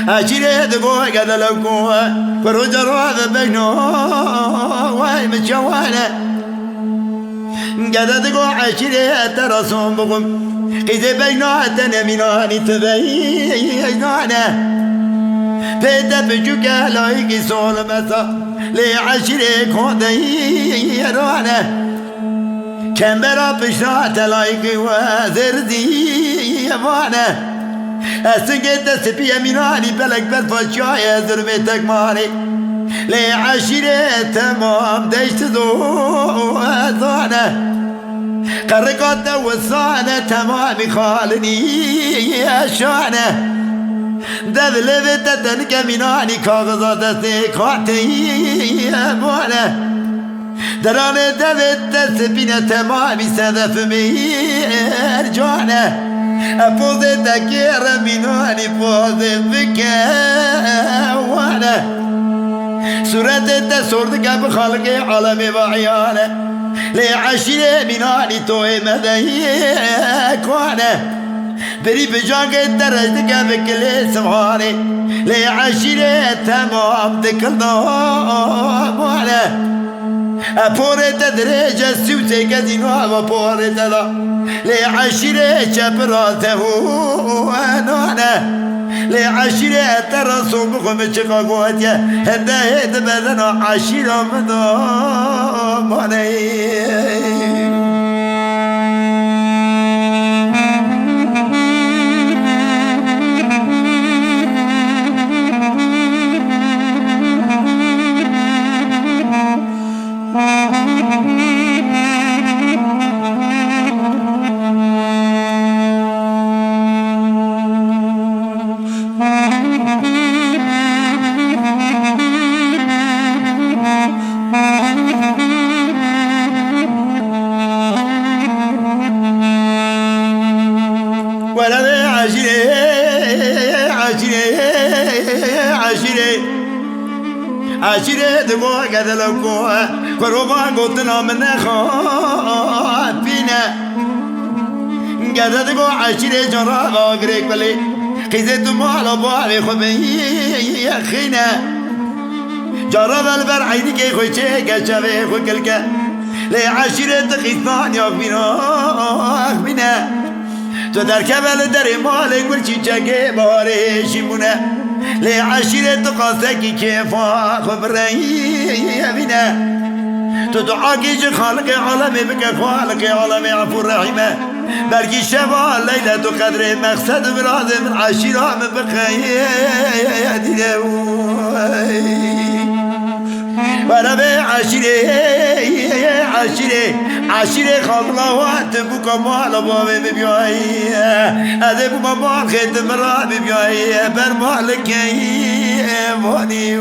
عشيري دقوه قد لقوه فروج الروض بينه واي متشوانه قد دقوه عشيري ترسون بقم قيد بينه تنميناني تبينانه بيدا بجوكا لايقي سول مسا لي عشيري كودي يرانه كمبرا بشرات لايقي وزردي يبانه أسنجد سبي أميناني بلك بالفشاية زرمتك مالي لي عشيري تمام ديشت زوانه قرقات وصانه تمام خالني أشانه دبل بتتن كميناني كاغذات سيكواتي يبانه درانه دبت سبينة تمامي سدف ميرجانه أفوز تكير ميناني فوز بكوانه سورة تسورد قبل خلق عالم وعيانه لعشيري ميناني توي مدهيكوانه بري بجانك الدرج قبل كل سمعاني لعشيري تمام ذكر ضامانه أبورة درجة سوتي قدينها وبورة لا لعشرة شبراته ونانا لعشرة ترسو بكم شقاقواتيا هدا هدا بدنا عشرة مضامنين ولا عشيري دقوه قد لقوه قروبا قوتنا من خافينا قد دقوه عشيري جراب اقريك بلي قيزت مالا بالي خبي يخينا جراب البرعيني كي خوشي كشافي خوكلك لي عشيري تخيصان يخبينا تو در کبل در مال گلچی چگه باره شیمونه لی عشیرت قاسکی که خبرهی بینه تو دعا کیج خالق عالمی بکه خالق عالمی عفو رحیمه برگی شبا لیله تو قدر مقصد براد من عشیرام بخیه دیده وربه عشيري خلوات بوكا مال بابي بيبيعي أذب مال خيت مرابي بيبيعي برمالك يا ماني